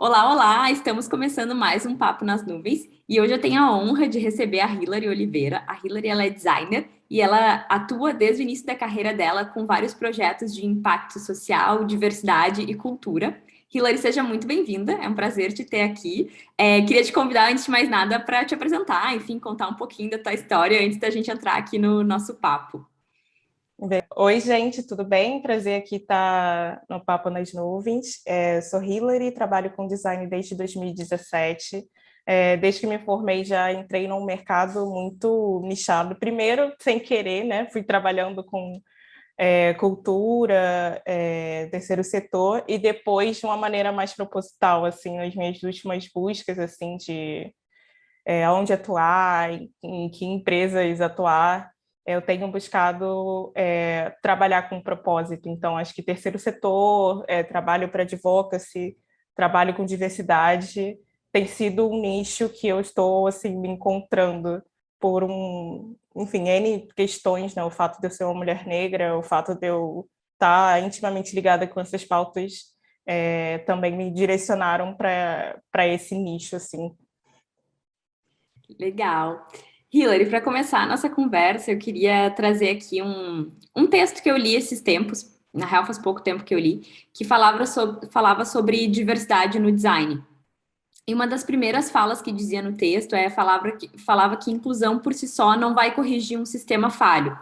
Olá, olá! Estamos começando mais um Papo nas Nuvens e hoje eu tenho a honra de receber a Hilary Oliveira. A Hilary, ela é designer e ela atua desde o início da carreira dela com vários projetos de impacto social, diversidade e cultura. Hilary, seja muito bem-vinda, é um prazer te ter aqui. Queria te convidar, antes de mais nada, para te apresentar, enfim, contar um pouquinho da tua história antes da gente entrar aqui no nosso papo. Oi, gente, tudo bem? Prazer aqui estar no Papo nas Nuvens. Sou Hilary, trabalho com design desde 2017. Desde que me formei, já entrei num mercado muito nichado. Primeiro, sem querer, né? Fui trabalhando com cultura, terceiro setor, e depois, de uma maneira mais proposital, assim, nas minhas últimas buscas, assim, de onde atuar, em que empresas atuar, eu tenho buscado trabalhar com propósito. Então, acho que terceiro setor, trabalho para advocacy, trabalho com diversidade, tem sido um nicho que eu estou assim me encontrando por enfim, N questões, né? O fato de eu ser uma mulher negra, o fato de eu estar intimamente ligada com essas pautas também me direcionaram para esse nicho, assim. Legal. Hilary, para começar a nossa conversa, eu queria trazer aqui um texto que eu li esses tempos, na real faz pouco tempo que eu li, que falava sobre diversidade no design. E uma das primeiras falas que dizia no texto falava que inclusão por si só não vai corrigir um sistema falho.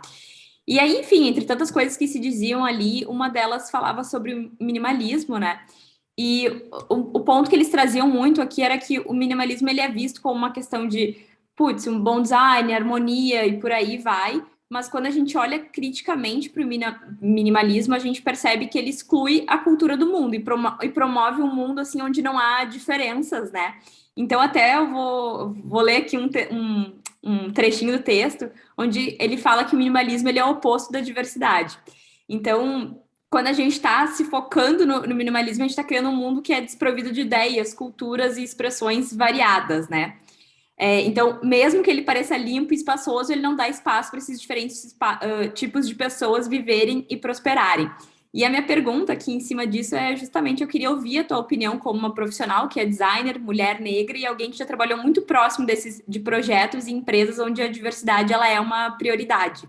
E aí, enfim, entre tantas coisas que se diziam ali, uma delas falava sobre o minimalismo, né? E o ponto que eles traziam muito aqui era que o minimalismo ele é visto como uma questão de, putz, um bom design, harmonia e por aí vai. Mas quando a gente olha criticamente para o minimalismo, a gente percebe que ele exclui a cultura do mundo e promove um mundo assim onde não há diferenças, né? Então até vou ler aqui um trechinho do texto onde ele fala que o minimalismo ele é o oposto da diversidade. Então, quando a gente está se focando no minimalismo, a gente está criando um mundo que é desprovido de ideias, culturas e expressões variadas, né? Então, mesmo que ele pareça limpo e espaçoso, ele não dá espaço para esses diferentes tipos de pessoas viverem e prosperarem. E a minha pergunta aqui em cima disso é justamente, eu queria ouvir a tua opinião como uma profissional que é designer, mulher negra e alguém que já trabalhou muito próximo de projetos e empresas onde a diversidade ela é uma prioridade.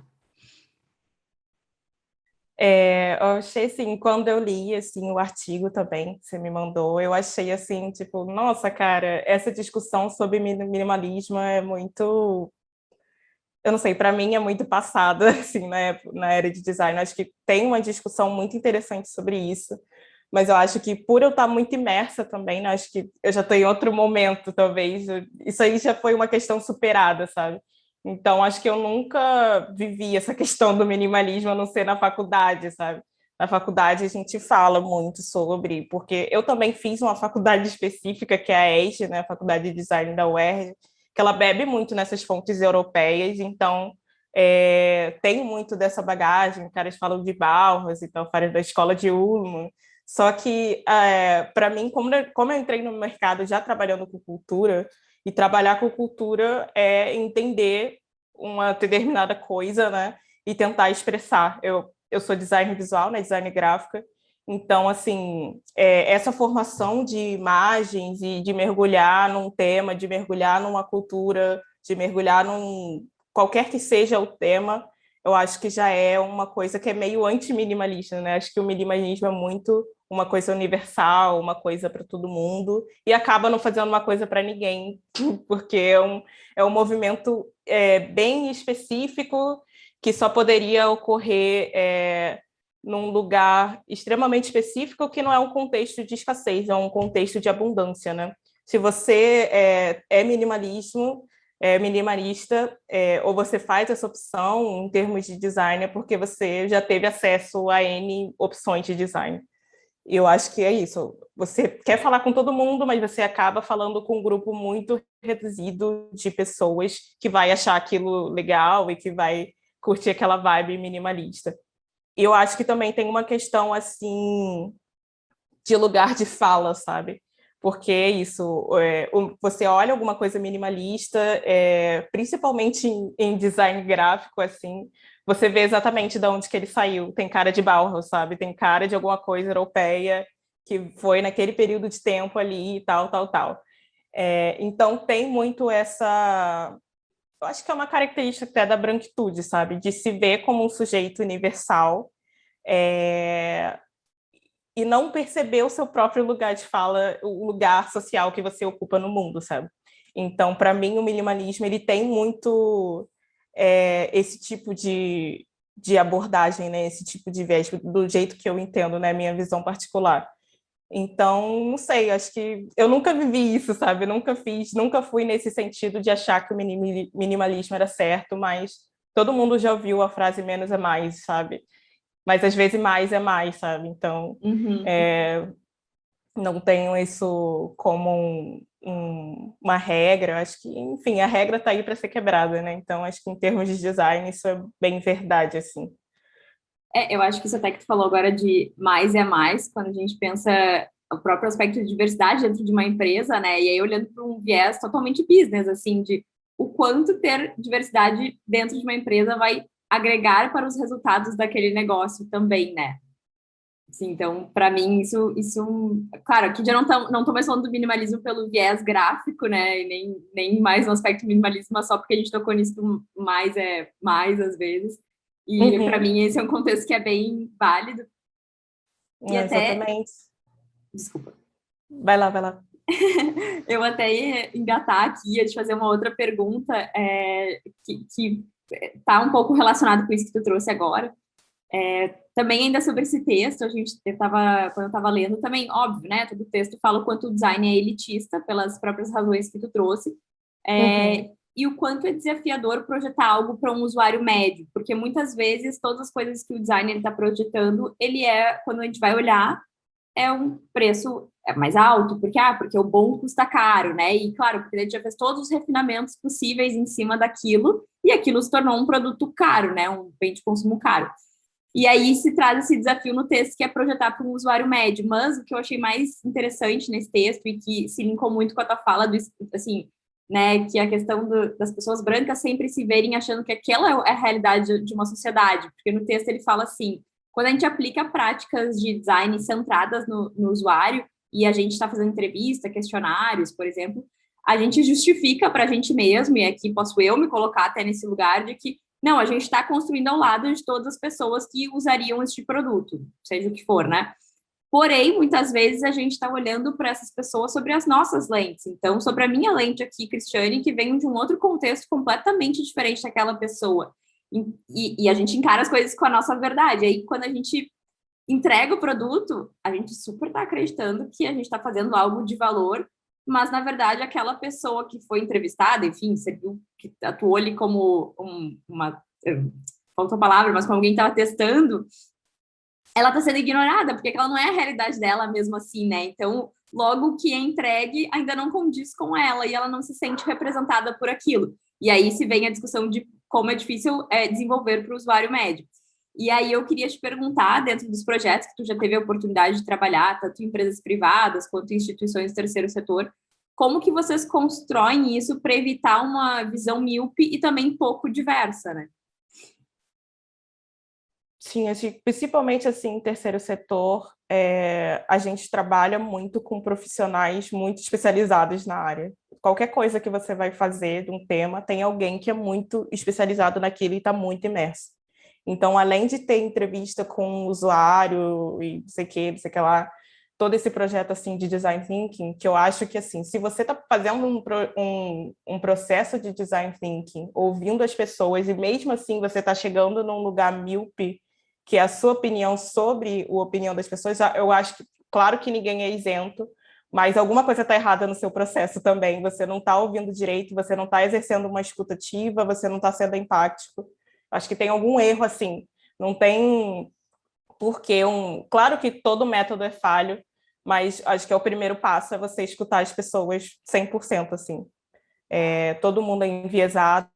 Eu achei assim, quando eu li assim o artigo também que você me mandou, eu achei assim, tipo, nossa, cara, essa discussão sobre minimalismo é muito, eu não sei, para mim é muito passada assim, na era de design. Eu acho que tem uma discussão muito interessante sobre isso, mas eu acho que por eu estar muito imersa também, né, acho que eu já estou em outro momento, talvez. Isso aí já foi uma questão superada, sabe? Então, acho que eu nunca vivi essa questão do minimalismo, a não ser na faculdade, sabe? Na faculdade a gente fala muito sobre, porque eu também fiz uma faculdade específica, que é a ESG, né, a Faculdade de Design da UERJ, que ela bebe muito nessas fontes europeias, então tem muito dessa bagagem, caras falam de Bauhaus, então falam da escola de Ulm, só que, para mim, como eu entrei no mercado já trabalhando com cultura, e trabalhar com cultura é entender uma determinada coisa, né? E tentar expressar. Eu sou designer visual, né? Design gráfica. Então, assim, essa formação de imagens e de mergulhar num tema, de mergulhar numa cultura, de mergulhar num... qualquer que seja o tema, eu acho que já é uma coisa que é meio anti-minimalista, né? Acho que o minimalismo é muito uma coisa universal, uma coisa para todo mundo, e acaba não fazendo uma coisa para ninguém, porque é um movimento bem específico que só poderia ocorrer num lugar extremamente específico, que não é um contexto de escassez, é um contexto de abundância, né? Se você minimalista, ou você faz essa opção em termos de design, é porque você já teve acesso a N opções de design. E eu acho que é isso. Você quer falar com todo mundo, mas você acaba falando com um grupo muito reduzido de pessoas que vai achar aquilo legal e que vai curtir aquela vibe minimalista. E eu acho que também tem uma questão assim de lugar de fala, sabe? Porque é isso, você olha alguma coisa minimalista, principalmente em design gráfico, assim, você vê exatamente de onde que ele saiu. Tem cara de Bauhaus, sabe? Tem cara de alguma coisa europeia que foi naquele período de tempo ali e tal, tal, tal. Então, tem muito essa... Eu acho que é uma característica até da branquitude, sabe? De se ver como um sujeito universal, e não perceber o seu próprio lugar de fala, o lugar social que você ocupa no mundo, sabe? Então, para mim, o minimalismo ele tem muito esse tipo de abordagem, né? Esse tipo de viés, do jeito que eu entendo, né? Minha visão particular. Então, não sei, acho que eu nunca vivi isso, sabe? Eu nunca fui nesse sentido de achar que o minimalismo era certo, mas todo mundo já ouviu a frase menos é mais, sabe? Mas às vezes mais é mais, sabe? Então, Uhum. não tenho isso como uma regra. Acho que, enfim, a regra está aí para ser quebrada, né? Então, acho que em termos de design, isso é bem verdade, assim. Eu acho que isso até que tu falou agora de mais é mais, quando a gente pensa o próprio aspecto de diversidade dentro de uma empresa, né? E aí olhando para um viés totalmente business, assim, de o quanto ter diversidade dentro de uma empresa vai agregar para os resultados daquele negócio também, né? Assim, então, para mim, claro, aqui já não tô mais falando do minimalismo pelo viés gráfico, né? E nem mais no aspecto minimalismo, mas só porque a gente tocou nisso mais é mais às vezes. E para Uhum. mim esse é um contexto que é bem válido. E até, Exatamente. desculpa, Vai lá, vai lá. eu até ia engatar aqui, ia te fazer uma outra pergunta que tá um pouco relacionado com isso que tu trouxe agora. Também ainda sobre esse texto, quando eu estava lendo, também, óbvio, né? Todo o texto fala o quanto o design é elitista, pelas próprias razões que tu trouxe, Uhum. e o quanto é desafiador projetar algo para um usuário médio, porque muitas vezes todas as coisas que o designer está projetando, quando a gente vai olhar, é um preço mais alto, porque o bom custa caro, né? E claro, porque a gente já fez todos os refinamentos possíveis em cima daquilo, e aquilo se tornou um produto caro, né? Um bem de consumo caro. E aí se traz esse desafio no texto, que é projetar para um usuário médio. Mas o que eu achei mais interessante nesse texto, e que se linkou muito com a tua fala, assim, né, que a questão das pessoas brancas sempre se verem achando que aquela é a realidade de uma sociedade. Porque no texto ele fala assim, quando a gente aplica práticas de design centradas no usuário, e a gente está fazendo entrevista, questionários, por exemplo, a gente justifica para a gente mesmo, e aqui posso eu me colocar até nesse lugar, de que não, a gente está construindo ao lado de todas as pessoas que usariam este produto, seja o que for, né? Porém, muitas vezes a gente está olhando para essas pessoas sobre as nossas lentes. Então, sobre a minha lente aqui, Cristiane, que vem de um outro contexto completamente diferente daquela pessoa. E a gente encara as coisas com a nossa verdade. Aí, quando a gente entrega o produto, a gente super está acreditando que a gente está fazendo algo de valor, mas na verdade aquela pessoa que foi entrevistada, enfim, serviu, que atuou ali como uma faltou a palavra, mas como alguém estava testando, ela está sendo ignorada, porque ela não é a realidade dela mesmo assim, né? Então, logo o que é entregue ainda não condiz com ela e ela não se sente representada por aquilo. E aí se vem a discussão de como é difícil desenvolver para o usuário médio. E aí eu queria te perguntar, dentro dos projetos que tu já teve a oportunidade de trabalhar, tanto em empresas privadas quanto em instituições do terceiro setor, como que vocês constroem isso para evitar uma visão míope e também pouco diversa, né? Sim, acho que principalmente assim, em terceiro setor, a gente trabalha muito com profissionais muito especializados na área. Qualquer coisa que você vai fazer de um tema, tem alguém que é muito especializado naquilo e está muito imerso. Então, além de ter entrevista com o usuário e não sei o que lá, todo esse projeto assim de design thinking, que eu acho que assim, se você está fazendo um processo de design thinking, ouvindo as pessoas e mesmo assim você está chegando num lugar míope, que é a sua opinião sobre a opinião das pessoas, eu acho que, claro que ninguém é isento, mas alguma coisa está errada no seu processo também. Você não está ouvindo direito, você não está exercendo uma escuta ativa, você não está sendo empático. Acho que tem algum erro assim. Não tem porque claro que todo método é falho, mas acho que é o primeiro passo é você escutar as pessoas 100% assim. Todo mundo é enviesado,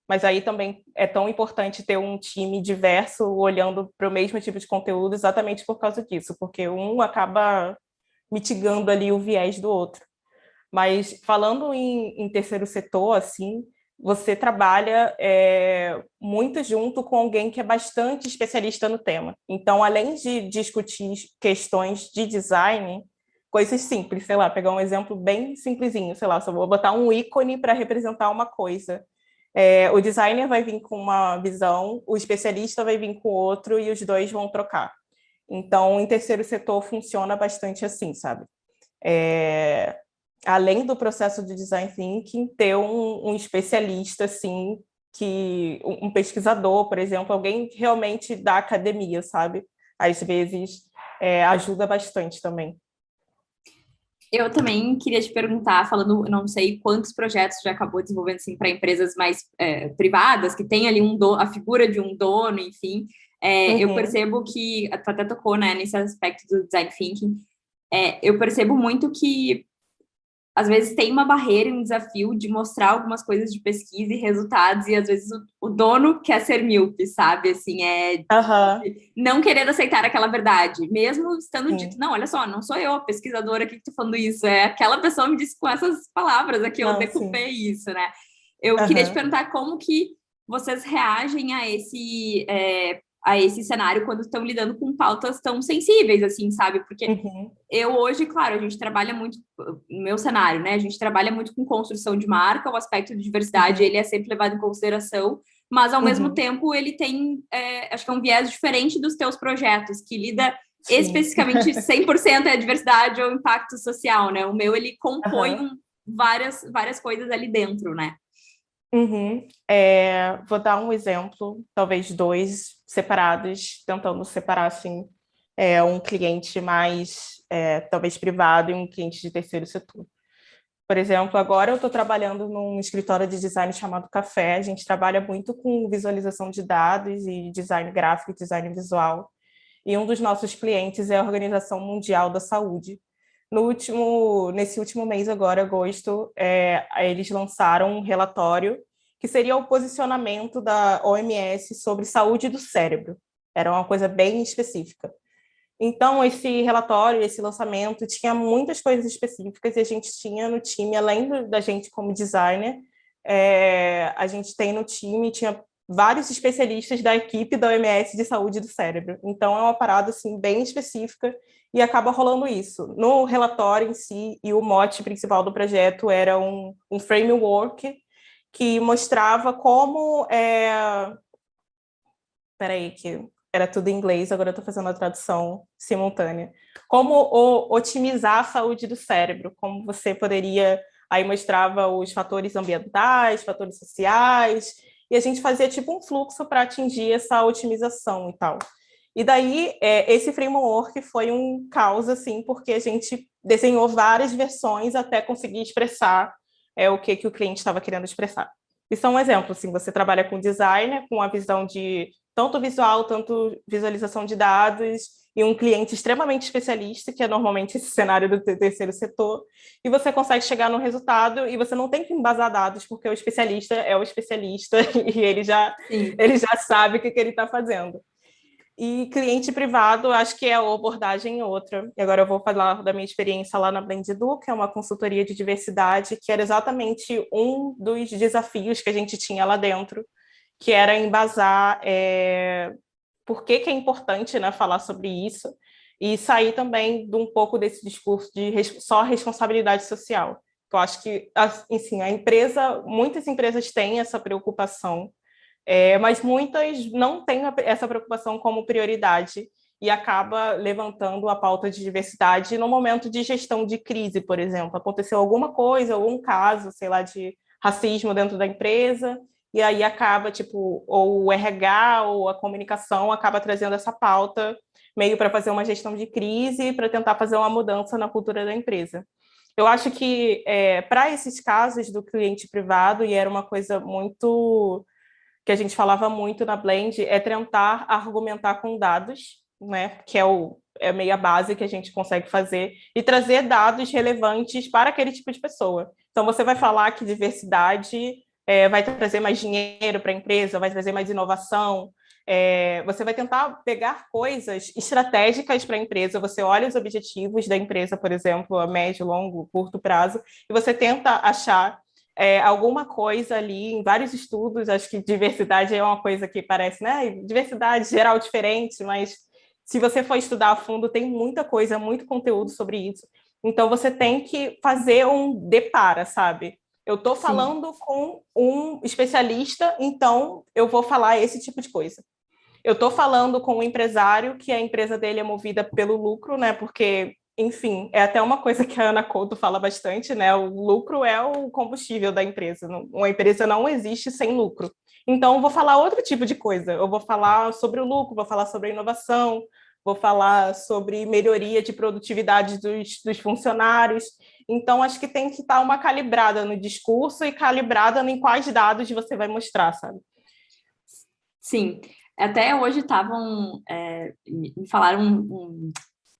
mas aí também é tão importante ter um time diverso olhando para o mesmo tipo de conteúdo exatamente por causa disso, porque um acaba mitigando ali o viés do outro. Mas falando em terceiro setor, assim, você trabalha muito junto com alguém que é bastante especialista no tema. Então, além de discutir questões de design, coisas simples, sei lá, pegar um exemplo bem simplesinho, sei lá, só vou botar um ícone para representar uma coisa. O designer vai vir com uma visão, o especialista vai vir com outro e os dois vão trocar. Então, em terceiro setor funciona bastante assim, sabe? Além do processo de design thinking, ter um especialista, assim, um pesquisador, por exemplo, alguém realmente da academia, sabe? Às vezes ajuda bastante também. Eu também queria te perguntar, falando, eu não sei quantos projetos já acabou desenvolvendo assim, para empresas mais privadas, que tem ali a figura de um dono, enfim. Eu percebo que, tu até tocou, né, nesse aspecto do design thinking, eu percebo muito que às vezes tem uma barreira e um desafio de mostrar algumas coisas de pesquisa e resultados, e às vezes o dono quer ser míope, sabe? Assim, não querer aceitar aquela verdade, mesmo estando dito, não, olha só, não sou eu a pesquisadora que estou falando isso, é aquela pessoa me disse com essas palavras aqui, eu decupei isso, né? Eu queria te perguntar como que vocês reagem a esse cenário quando estão lidando com pautas tão sensíveis, assim, sabe? Porque eu hoje, claro, a gente trabalha muito, no meu cenário, né? A gente trabalha muito com construção de marca, o aspecto de diversidade, ele é sempre levado em consideração, mas ao mesmo tempo ele tem, acho que é um viés diferente dos teus projetos, que lida especificamente 100% a diversidade ou impacto social, né? O meu, ele compõe várias coisas ali dentro, né? Vou dar um exemplo, talvez dois separados, tentando separar assim, um cliente mais talvez privado e um cliente de terceiro setor. Por exemplo, agora eu estou trabalhando num escritório de design chamado Café. A gente trabalha muito com visualização de dados e design gráfico e design visual. E um dos nossos clientes é a Organização Mundial da Saúde. Nesse último mês, agora, agosto, eles lançaram um relatório que seria o posicionamento da OMS sobre saúde do cérebro. Era uma coisa bem específica. Então, esse relatório, esse lançamento, tinha muitas coisas específicas e a gente tinha no time, além da gente como designer, a gente tem no time, tinha vários especialistas da equipe da OMS de saúde do cérebro. Então, é uma parada assim, bem específica e acaba rolando isso. No relatório em si, e o mote principal do projeto era um framework que mostrava como... Peraí, que era tudo em inglês, agora eu estou fazendo a tradução simultânea. Como otimizar a saúde do cérebro, como você poderia... Aí mostrava os fatores ambientais, fatores sociais, e a gente fazia tipo um fluxo para atingir essa otimização e tal. E daí, esse framework foi um caos, assim, porque a gente desenhou várias versões até conseguir expressar o que o cliente estava querendo expressar. Isso é um exemplo, assim, você trabalha com designer, com a visão de tanto visual, tanto visualização de dados, e um cliente extremamente especialista, que é normalmente esse cenário do terceiro setor, e você consegue chegar no resultado, e você não tem que embasar dados, porque o especialista é o especialista, e ele já sabe o que ele está fazendo. E cliente privado, acho que é a abordagem outra. E agora eu vou falar da minha experiência lá na Blend Edu, que é uma consultoria de diversidade, que era exatamente um dos desafios que a gente tinha lá dentro, que era embasar por que é importante, né, falar sobre isso, e sair também de um pouco desse discurso de só responsabilidade social. Eu acho que, assim, muitas empresas têm essa preocupação, mas muitas não têm essa preocupação como prioridade e acaba levantando a pauta de diversidade no momento de gestão de crise, por exemplo. Aconteceu alguma coisa, algum caso, sei lá, de racismo dentro da empresa, e aí acaba, tipo, ou o RH ou a comunicação acaba trazendo essa pauta meio para fazer uma gestão de crise, para tentar fazer uma mudança na cultura da empresa. Eu acho que, para esses casos do cliente privado, e era uma coisa muito que a gente falava muito na Blend, é tentar argumentar com dados, né, que é meio a base que a gente consegue fazer, e trazer dados relevantes para aquele tipo de pessoa. Então, você vai falar que diversidade vai trazer mais dinheiro para a empresa, vai trazer mais inovação, você vai tentar pegar coisas estratégicas para a empresa, você olha os objetivos da empresa, por exemplo, a médio, longo, curto prazo, e você tenta achar alguma coisa ali, em vários estudos, acho que diversidade é uma coisa que parece, né? Diversidade geral diferente, mas se você for estudar a fundo, tem muita coisa, muito conteúdo sobre isso. Então, você tem que fazer um depara, sabe? Eu estou Sim. falando com um especialista, então eu vou falar esse tipo de coisa. Eu estou falando com um empresário que a empresa dele é movida pelo lucro, né? Porque, enfim, é até uma coisa que a Ana Couto fala bastante, né? O lucro é o combustível da empresa. Uma empresa não existe sem lucro. Então, eu vou falar outro tipo de coisa. Eu vou falar sobre o lucro, vou falar sobre a inovação, vou falar sobre melhoria de produtividade dos funcionários. Então, acho que tem que estar uma calibrada no discurso e calibrada em quais dados você vai mostrar, sabe? Sim, até hoje estavam me falaram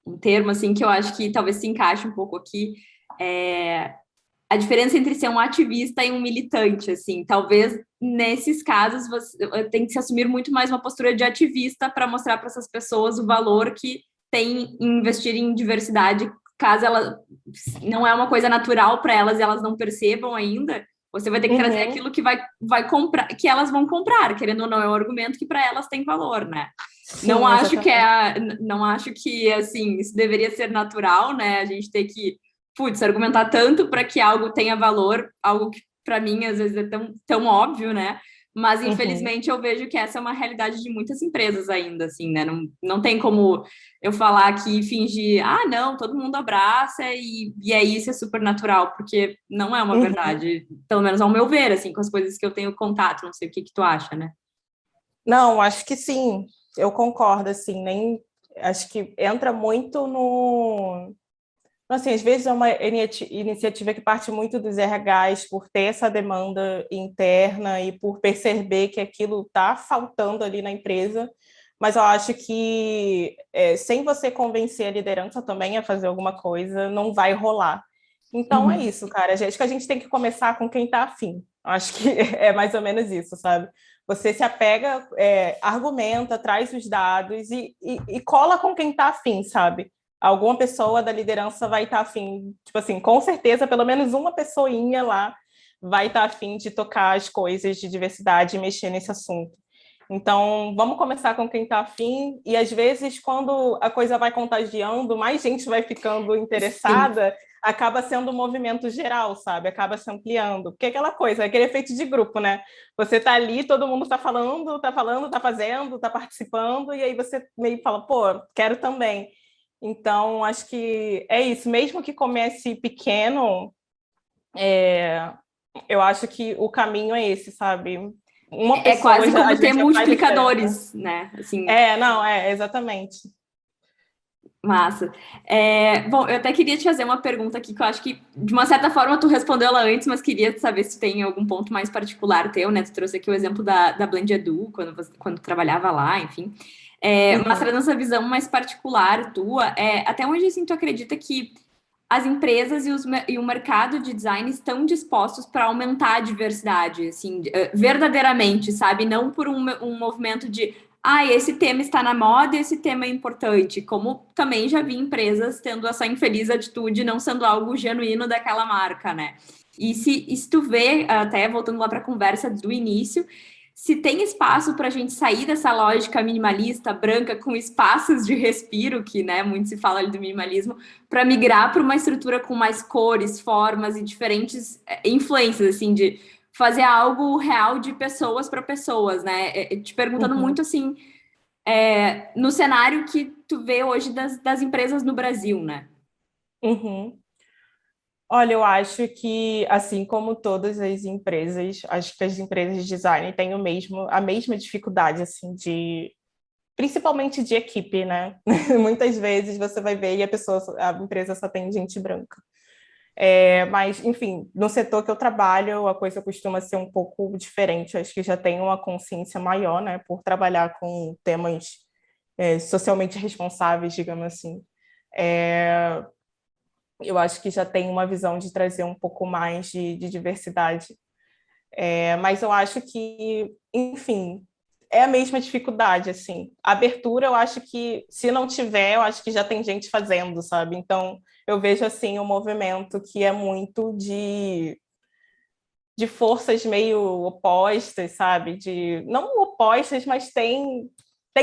um termo assim que eu acho que talvez se encaixe um pouco aqui, é, a diferença entre ser um ativista e um militante, assim, talvez nesses casos você tem que se assumir muito mais uma postura de ativista para mostrar para essas pessoas o valor que tem em investir em diversidade, caso ela não é uma coisa natural para elas e elas não percebam ainda. Você vai ter que trazer Uhum. aquilo que vai comprar, que elas vão comprar, querendo ou não, é um argumento que para elas tem valor, né? Não Sim, acho que exatamente. não acho que assim isso deveria ser natural, né? A gente ter que, putz, argumentar tanto para que algo tenha valor, algo que para mim às vezes é tão óbvio, né? Mas Uhum. infelizmente eu vejo que essa é uma realidade de muitas empresas ainda, assim, né? Não tem como eu falar aqui e fingir, não, todo mundo abraça e é isso, é super natural, porque não é uma Uhum. verdade, pelo menos ao meu ver, assim, com as coisas que eu tenho contato, não sei o que que tu acha, né? Não, acho que sim, eu concordo, assim, nem acho que entra muito no. Assim, às vezes é uma iniciativa que parte muito dos RHs por ter essa demanda interna e por perceber que aquilo está faltando ali na empresa, mas eu acho que sem você convencer a liderança também a fazer alguma coisa, não vai rolar. Então é Uhum. isso, cara. Acho que a gente tem que começar com quem está afim. Acho que é mais ou menos isso, sabe? Você se apega, argumenta, traz os dados e cola com quem está afim, sabe? Alguma pessoa da liderança vai estar afim, tipo assim, com certeza, pelo menos uma pessoinha lá vai estar afim de tocar as coisas de diversidade e mexer nesse assunto. Então, vamos começar com quem está afim, e às vezes, quando a coisa vai contagiando, mais gente vai ficando Sim. interessada, acaba sendo um movimento geral, sabe? Acaba se ampliando. Porque é aquela coisa, é aquele efeito de grupo, né? Você está ali, todo mundo está fazendo, está participando, e aí você meio fala, pô, quero também. Então, acho que é isso. Mesmo que comece pequeno, é, eu acho que o caminho é esse, sabe? Uma É pessoa quase já, como às ter vezes já faz diferença. multiplicadores, né? Assim, Não, exatamente. massa. Bom, eu até queria te fazer uma pergunta aqui que eu acho que, de uma certa forma, tu respondeu ela antes, mas queria saber se tu tem algum ponto mais particular teu, né? Tu trouxe aqui o exemplo da Blend Edu, quando tu trabalhava lá, enfim. Mas Uhum, trazendo essa visão mais particular tua, até onde assim, tu acredita que as empresas e o mercado de design estão dispostos para aumentar a diversidade, assim, verdadeiramente, sabe? Não por um movimento de, esse tema está na moda e esse tema é importante, como também já vi empresas tendo essa infeliz atitude, não sendo algo genuíno daquela marca, né? E se tu vê, até voltando lá para a conversa do início, se tem espaço para a gente sair dessa lógica minimalista, branca, com espaços de respiro, que né, muito se fala ali do minimalismo, para migrar para uma estrutura com mais cores, formas e diferentes influências, assim, de fazer algo real de pessoas para pessoas, né? Te perguntando uhum, muito assim, no cenário que tu vê hoje das empresas no Brasil, né? uhum. Olha, eu acho que, assim como todas as empresas, acho que as empresas de design têm a mesma dificuldade, assim, principalmente de equipe, né? Muitas vezes você vai ver e a empresa só tem gente branca. Mas, enfim, no setor que eu trabalho, a coisa costuma ser um pouco diferente. Acho que já tem uma consciência maior, né, por trabalhar com temas socialmente responsáveis, digamos assim. É, eu acho que já tem uma visão de trazer um pouco mais de diversidade. Mas eu acho que, enfim, é a mesma dificuldade, assim. A abertura, eu acho que, se não tiver, eu acho que já tem gente fazendo, sabe? Então, eu vejo, assim, um movimento que é muito de forças meio opostas, sabe? Não opostas, mas tem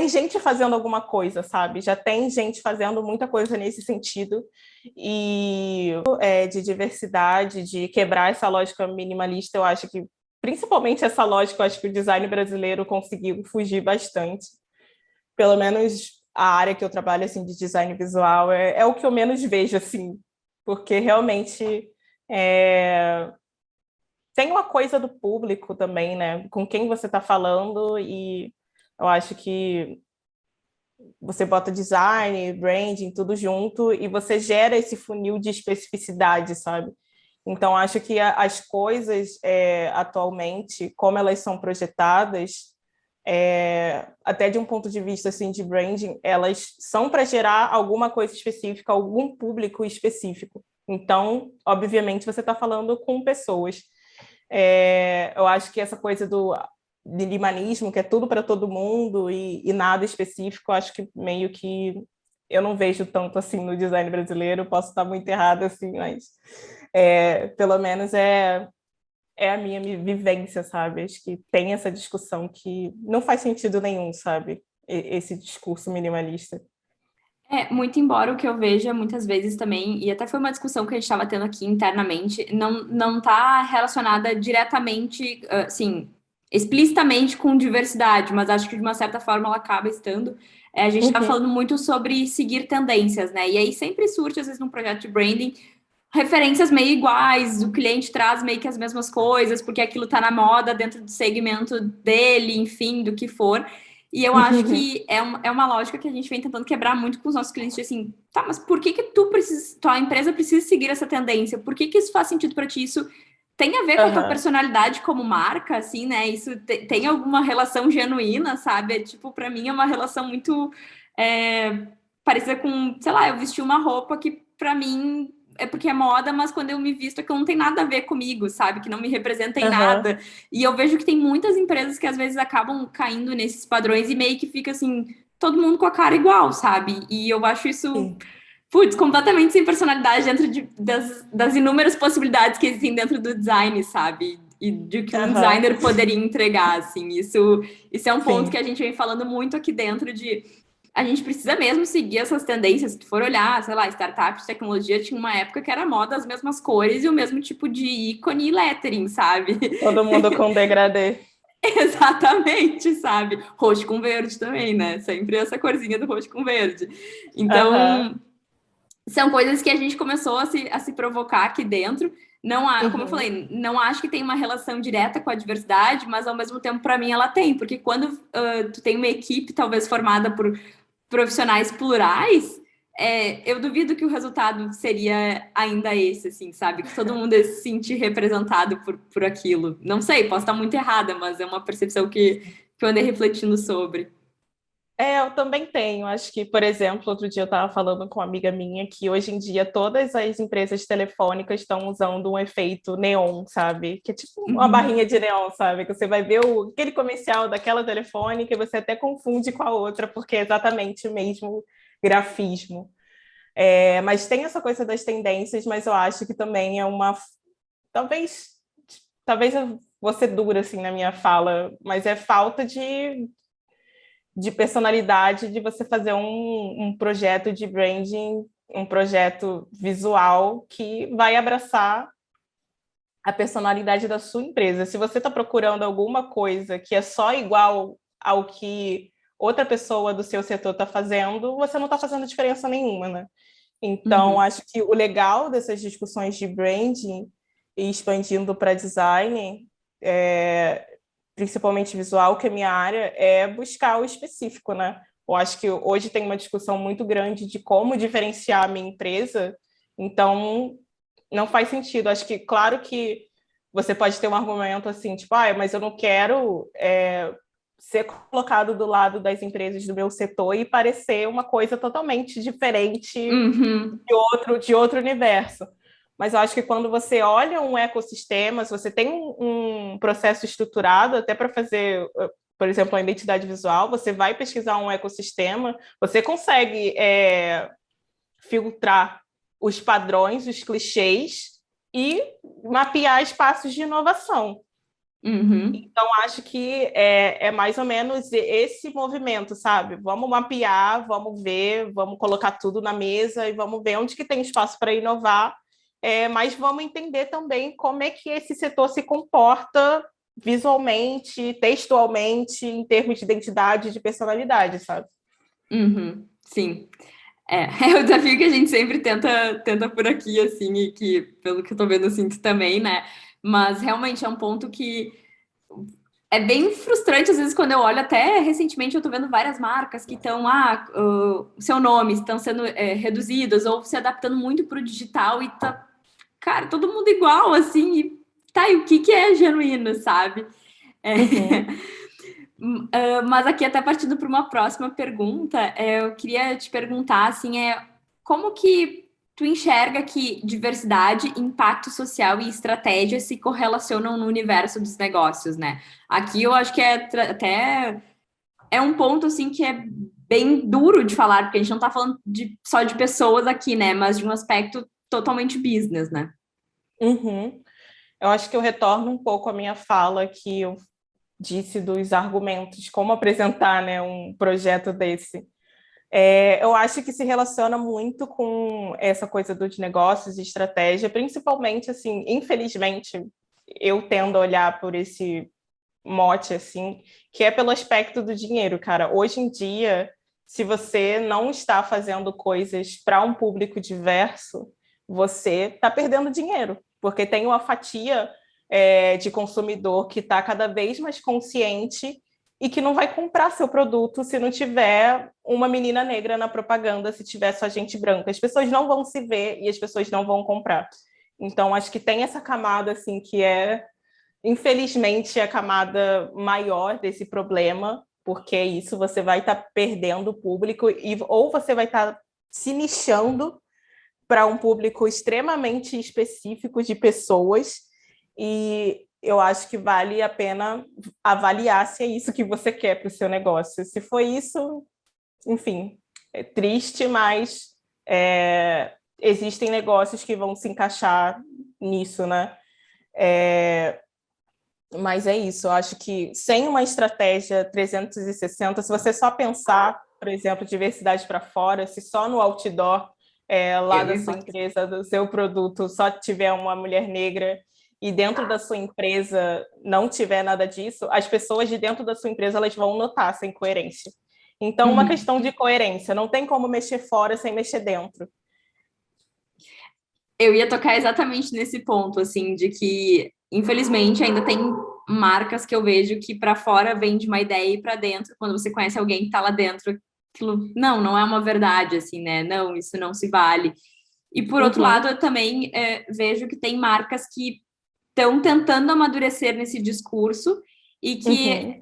gente fazendo alguma coisa, sabe? Já tem gente fazendo muita coisa nesse sentido. E de diversidade, de quebrar essa lógica minimalista, eu acho que, principalmente essa lógica, eu acho que o design brasileiro conseguiu fugir bastante. Pelo menos a área que eu trabalho, assim, de design visual é o que eu menos vejo, assim, porque realmente tem uma coisa do público também, né? Com quem você está falando, e eu acho que você bota design, branding, tudo junto, e você gera esse funil de especificidade, sabe? Então, acho que as coisas, atualmente, como elas são projetadas, até de um ponto de vista assim, de branding, elas são para gerar alguma coisa específica, algum público específico. Então, obviamente, você está falando com pessoas. Eu acho que essa coisa do minimalismo, que é tudo para todo mundo e nada específico, acho que meio que eu não vejo tanto assim no design brasileiro, posso estar muito errada assim, mas pelo menos é a minha vivência, sabe? Acho que tem essa discussão que não faz sentido nenhum, sabe? Esse discurso minimalista. Muito embora o que eu veja muitas vezes também, e até foi uma discussão que a gente estava tendo aqui internamente, não está relacionada diretamente, assim, explicitamente com diversidade, mas acho que de uma certa forma ela acaba estando. A gente está Uhum. falando muito sobre seguir tendências, né? E aí sempre surge, às vezes, num projeto de branding, referências meio iguais, o cliente traz meio que as mesmas coisas, porque aquilo está na moda dentro do segmento dele, enfim, do que for. E eu acho que é uma lógica que a gente vem tentando quebrar muito com os nossos clientes, de assim, tá, mas por que que tua empresa precisa seguir essa tendência? Por que que isso faz sentido para ti? Isso tem a ver com a tua Uhum. personalidade como marca, assim, né? Isso tem alguma relação genuína, sabe? Tipo, para mim é uma relação muito parecida com, sei lá, eu vesti uma roupa que para mim é porque é moda, mas quando eu me visto é que não tem nada a ver comigo, sabe? Que não me representa em Uhum. nada. E eu vejo que tem muitas empresas que às vezes acabam caindo nesses padrões e meio que fica assim, todo mundo com a cara igual, sabe? E eu acho isso, Sim. putz, completamente sem personalidade dentro das inúmeras possibilidades que existem dentro do design, sabe? E de que um Uhum. designer poderia entregar, assim. Isso é um ponto que Sim. a gente vem falando muito aqui dentro de a gente precisa mesmo seguir essas tendências. Se tu for olhar, sei lá, startups de tecnologia tinha uma época que era moda as mesmas cores e o mesmo tipo de ícone e lettering, sabe? Todo mundo com degradê. Exatamente, sabe? Roxo com verde também, né? Sempre essa corzinha do roxo com verde. Uhum. Então, são coisas que a gente começou a se provocar aqui dentro. Não há, como eu Uhum. falei, não acho que tem uma relação direta com a diversidade, mas ao mesmo tempo, para mim, ela tem, porque quando tu tem uma equipe talvez formada por profissionais plurais, eu duvido que o resultado seria ainda esse, assim, sabe? Que todo mundo ia se sentir representado por aquilo. Não sei, posso estar muito errada, mas é uma percepção que eu andei refletindo sobre. Eu também tenho. Acho que, por exemplo, outro dia eu estava falando com uma amiga minha que hoje em dia todas as empresas telefônicas estão usando um efeito neon, sabe? Que é tipo uma Uhum. barrinha de neon, sabe? Que você vai ver aquele comercial daquela telefônica e você até confunde com a outra, porque é exatamente o mesmo grafismo. Mas tem essa coisa das tendências, mas eu acho que também é uma. Talvez, talvez eu vou ser dura assim na minha fala, mas é falta de personalidade de você fazer um projeto de branding, um projeto visual que vai abraçar a personalidade da sua empresa. Se você está procurando alguma coisa que é só igual ao que outra pessoa do seu setor está fazendo, você não está fazendo diferença nenhuma, né? Então, Uhum. acho que o legal dessas discussões de branding e expandindo para design, principalmente visual, que é minha área, é buscar o específico, né? Eu acho que hoje tem uma discussão muito grande de como diferenciar a minha empresa, então não faz sentido. Acho que, claro que você pode ter um argumento assim, tipo, mas eu não quero ser colocado do lado das empresas do meu setor e parecer uma coisa totalmente diferente Uhum. de outro universo. Mas eu acho que quando você olha um ecossistema, se você tem um processo estruturado até para fazer, por exemplo, a identidade visual, você vai pesquisar um ecossistema, você consegue filtrar os padrões, os clichês, e mapear espaços de inovação. Uhum. Então, acho que é mais ou menos esse movimento, sabe? Vamos mapear, vamos ver, vamos colocar tudo na mesa e vamos ver onde que tem espaço para inovar, mas vamos entender também como é que esse setor se comporta visualmente, textualmente, em termos de identidade, de personalidade, sabe? Uhum. Sim. É o desafio que a gente sempre tenta por aqui, assim, e que, pelo que eu tô vendo, eu sinto também, né? Mas realmente é um ponto que é bem frustrante, às vezes, quando eu olho, até recentemente eu tô vendo várias marcas que estão, seu nome, estão sendo reduzidas ou se adaptando muito pro digital e tá, cara, todo mundo igual, assim, e tá, e o que que é genuíno, sabe? É, Uhum. mas aqui, até partindo para uma próxima pergunta, eu queria te perguntar, assim, como que tu enxerga que diversidade, impacto social e estratégia se correlacionam no universo dos negócios, né? Aqui eu acho que até é um ponto, assim, que é bem duro de falar, porque a gente não está falando só de pessoas aqui, né? Mas de um aspecto totalmente business, né? Uhum. Eu acho que eu retorno um pouco à minha fala que eu disse dos argumentos, como apresentar, né, um projeto desse. Eu acho que se relaciona muito com essa coisa dos negócios e estratégia, principalmente, assim, infelizmente, eu tendo a olhar por esse mote, assim, que é pelo aspecto do dinheiro, cara. Hoje em dia, se você não está fazendo coisas para um público diverso, você está perdendo dinheiro, porque tem uma fatia de consumidor que está cada vez mais consciente e que não vai comprar seu produto se não tiver uma menina negra na propaganda, se tiver só gente branca. As pessoas não vão se ver e as pessoas não vão comprar. Então, acho que tem essa camada, assim, que infelizmente, a camada maior desse problema, porque é isso, você vai estar perdendo o público, ou você vai estar se nichando para um público extremamente específico de pessoas, e eu acho que vale a pena avaliar se é isso que você quer para o seu negócio. Se for isso, enfim, é triste, mas existem negócios que vão se encaixar nisso, né? Mas é isso, eu acho que sem uma estratégia 360, se você só pensar, por exemplo, diversidade para fora, se só no outdoor lá Eu da ia sua falar. empresa, do seu produto, só tiver uma mulher negra e dentro da sua empresa não tiver nada disso, as pessoas de dentro da sua empresa elas vão notar essa incoerência. Então, uma Uhum. questão de coerência, não tem como mexer fora sem mexer dentro. Eu ia tocar exatamente nesse ponto, assim, de que, infelizmente, ainda tem marcas que eu vejo que para fora vende uma ideia e para dentro, quando você conhece alguém que está lá dentro, aquilo, não é uma verdade, assim, né? Não, isso não se vale. E por outro lado, Uhum, eu também vejo que tem marcas que estão tentando amadurecer nesse discurso e que uhum,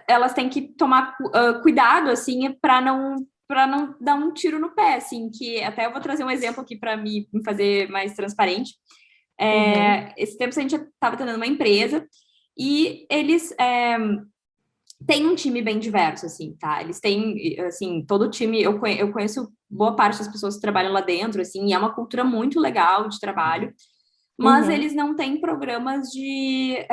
elas têm que tomar cuidado, assim, para não dar um tiro no pé, assim, que até eu vou trazer um exemplo aqui para me fazer mais transparente. uhum, Esse tempo a gente estava atendendo uma empresa e eles têm um time bem diverso, assim, tá? Eles têm, assim, todo o time, eu conheço boa parte das pessoas que trabalham lá dentro, assim, e é uma cultura muito legal de trabalho, mas uhum, eles não têm programas de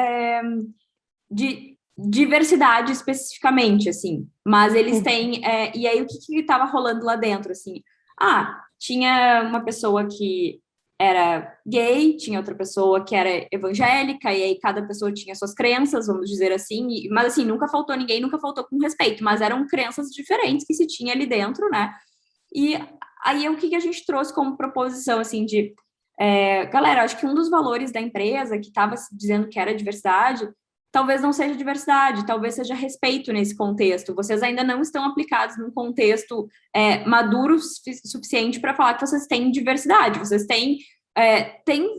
diversidade especificamente, assim. Mas eles uhum, têm. E aí, o que estava rolando lá dentro, assim? Tinha uma pessoa que era gay, tinha outra pessoa que era evangélica, e aí cada pessoa tinha suas crenças, vamos dizer assim. Mas, assim, nunca faltou ninguém, nunca faltou com respeito, mas eram crenças diferentes que se tinha ali dentro, né? E aí, o que que a gente trouxe como proposição, assim, de galera, acho que um dos valores da empresa que estava dizendo que era diversidade, talvez não seja diversidade, talvez seja respeito nesse contexto. Vocês ainda não estão aplicados num contexto maduro suficiente para falar que vocês têm diversidade. Vocês têm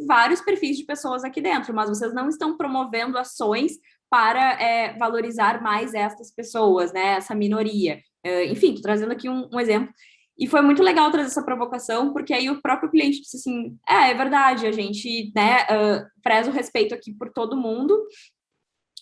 vários perfis de pessoas aqui dentro, mas vocês não estão promovendo ações para valorizar mais essas pessoas, né? Essa minoria. Enfim, estou trazendo aqui um exemplo. E foi muito legal trazer essa provocação, porque aí o próprio cliente disse assim: é verdade, a gente, né, preza o respeito aqui por todo mundo,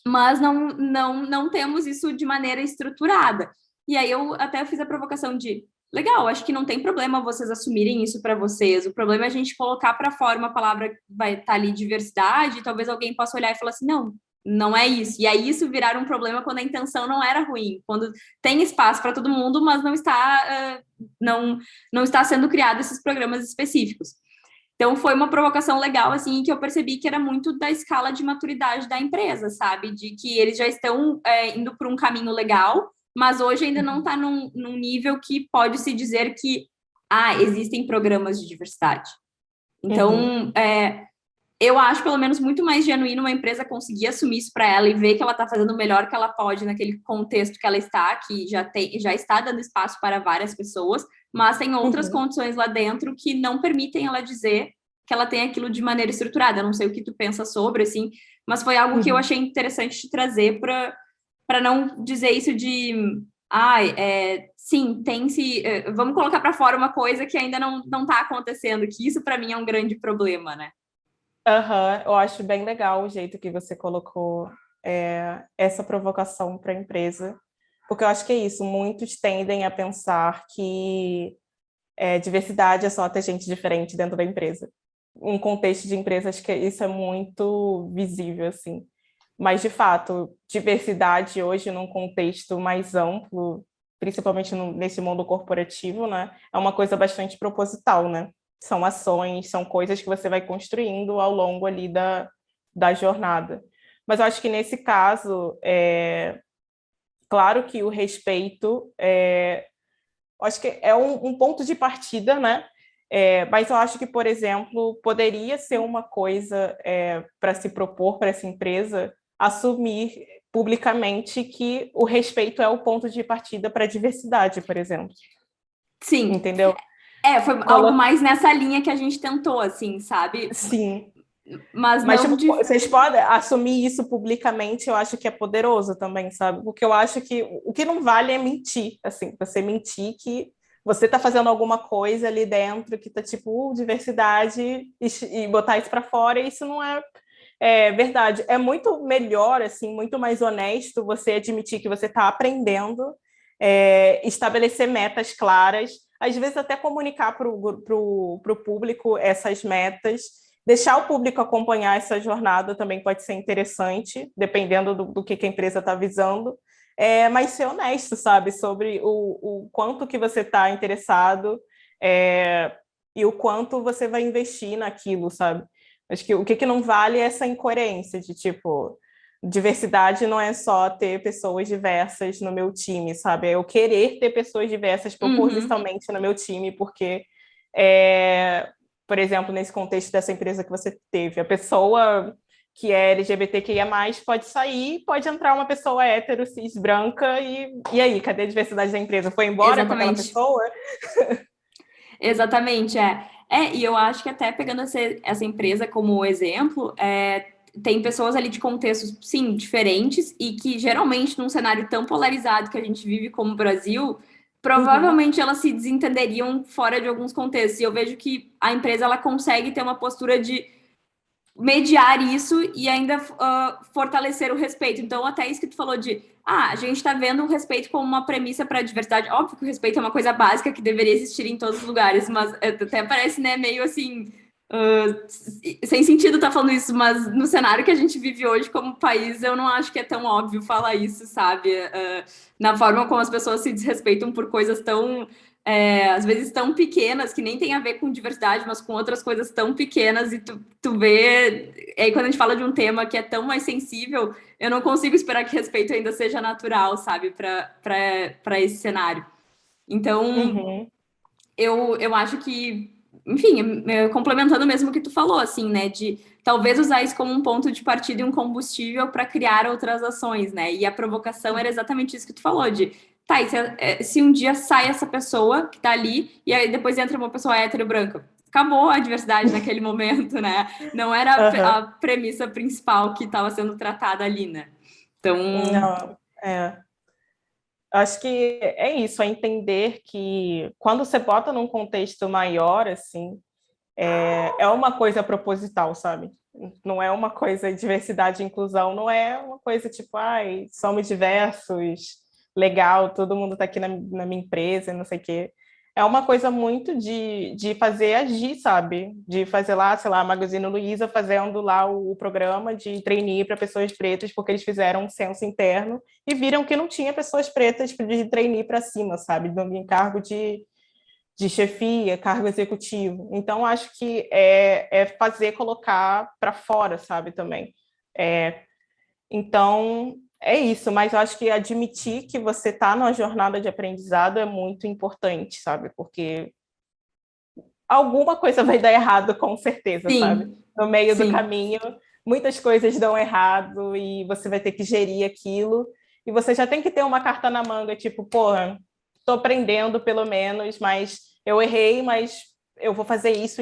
mas não temos isso de maneira estruturada. E aí eu até fiz a provocação de, legal, acho que não tem problema vocês assumirem isso para vocês. O problema é a gente colocar para fora uma palavra que vai estar ali diversidade, e talvez alguém possa olhar e falar assim, não, não é isso. E aí isso virar um problema quando a intenção não era ruim, quando tem espaço para todo mundo, mas não está sendo criado esses programas específicos. Então foi uma provocação legal, assim, que eu percebi que era muito da escala de maturidade da empresa, sabe? De que eles já estão indo por um caminho legal, mas hoje ainda não está num nível que pode se dizer que existem programas de diversidade. Então, eu acho, pelo menos, muito mais genuíno uma empresa conseguir assumir isso para ela e ver que ela está fazendo o melhor que ela pode naquele contexto que ela está, que já está dando espaço para várias pessoas, mas tem outras condições lá dentro que não permitem ela dizer que ela tem aquilo de maneira estruturada. Eu não sei o que tu pensa sobre, assim, mas foi algo que eu achei interessante de trazer para não dizer isso de sim, vamos colocar para fora uma coisa que ainda não está acontecendo, que isso para mim é um grande problema, né? Eu acho bem legal o jeito que você colocou essa provocação para a empresa, porque eu acho que é isso, muitos tendem a pensar que diversidade é só ter gente diferente dentro da empresa. Um contexto de empresa, acho que isso é muito visível, assim. Mas, de fato, diversidade hoje num contexto mais amplo, principalmente nesse mundo corporativo, né, é uma coisa bastante proposital, né? São ações, são coisas que você vai construindo ao longo ali da jornada. Mas eu acho que nesse caso, claro que o respeito acho que é um ponto de partida, né? Mas eu acho que, por exemplo, poderia ser uma coisa para se propor para essa empresa assumir publicamente que o respeito é o ponto de partida para a diversidade, por exemplo. Sim. Entendeu? Foi algo mais nessa linha que a gente tentou, assim, sabe? Sim. Mas não tipo, vocês podem assumir isso publicamente, eu acho que é poderoso também, sabe? Porque eu acho que o que não vale é mentir, assim, você mentir que você está fazendo alguma coisa ali dentro que está tipo diversidade e botar isso para fora, e isso não é verdade. É muito melhor, assim, muito mais honesto você admitir que você está aprendendo, estabelecer metas claras, às vezes até comunicar para o público essas metas, deixar o público acompanhar essa jornada também pode ser interessante, dependendo do que a empresa está visando, mas ser honesto, sabe, sobre o quanto que você está interessado e o quanto você vai investir naquilo, sabe? Acho que o que não vale é essa incoerência de, tipo, diversidade não é só ter pessoas diversas no meu time, sabe? É eu querer ter pessoas diversas propositalmente no meu time, porque, por exemplo, nesse contexto dessa empresa que você teve, a pessoa que é LGBTQIA+, pode sair, pode entrar uma pessoa hétero, cis, branca, e aí, cadê a diversidade da empresa? Foi embora com aquela pessoa? Exatamente, e eu acho que até pegando essa empresa como exemplo, tem pessoas ali de contextos, sim, diferentes, e que geralmente num cenário tão polarizado que a gente vive como o Brasil, provavelmente elas se desentenderiam fora de alguns contextos. E eu vejo que a empresa ela consegue ter uma postura de mediar isso e ainda fortalecer o respeito. Então, até isso que tu falou de a gente está vendo o respeito como uma premissa para a diversidade. Óbvio que o respeito é uma coisa básica que deveria existir em todos os lugares, mas até parece, né, meio assim, sem sentido estar falando isso, mas no cenário que a gente vive hoje como país, eu não acho que é tão óbvio falar isso, sabe? Na forma como as pessoas se desrespeitam por coisas tão às vezes tão pequenas, que nem tem a ver com diversidade, mas com outras coisas tão pequenas, e tu vê. Aí quando a gente fala de um tema que é tão mais sensível, eu não consigo esperar que respeito ainda seja natural, sabe, para esse cenário. Então, eu acho que, enfim, complementando mesmo o que tu falou, assim, né, de talvez usar isso como um ponto de partida e um combustível para criar outras ações, né, e a provocação era exatamente isso que tu falou, de tá, e se um dia sai essa pessoa que tá ali, e aí depois entra uma pessoa hétero branca, acabou a diversidade naquele momento, né? Não era a premissa principal que estava sendo tratada ali, né? Então. Não, acho que é isso, é entender que quando você bota num contexto maior, assim, é uma coisa proposital, sabe? Não é uma coisa diversidade e inclusão, não é uma coisa tipo, somos diversos, legal, todo mundo está aqui na minha empresa, não sei o quê. É uma coisa muito de fazer agir, sabe? De fazer lá, sei lá, a Magazine Luiza fazendo lá o programa de trainee para pessoas pretas, porque eles fizeram um censo interno e viram que não tinha pessoas pretas de trainee para cima, sabe? Em cargo de chefia, cargo executivo. Então, acho que é fazer, colocar para fora, sabe, também. Então, é isso, mas eu acho que admitir que você está numa jornada de aprendizado é muito importante, sabe? Porque alguma coisa vai dar errado, com certeza, sabe? Sim, No meio do sim. caminho, muitas coisas dão errado e você vai ter que gerir aquilo. E você já tem que ter uma carta na manga, tipo, porra, estou aprendendo pelo menos, mas eu errei, mas eu vou fazer isso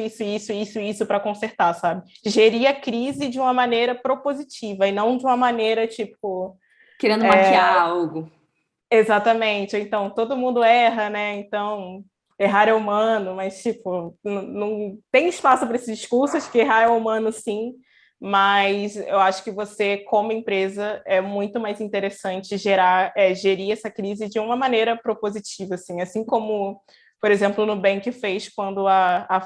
para consertar, sabe? Gerir a crise de uma maneira propositiva e não de uma maneira, tipo, Querendo maquiar algo. exatamente. Então, todo mundo erra, né? Então, errar é humano, mas, tipo, não tem espaço para esses discursos que errar é humano, sim, mas eu acho que você, como empresa, é muito mais interessante gerir essa crise de uma maneira propositiva, assim como, por exemplo, o Nubank fez quando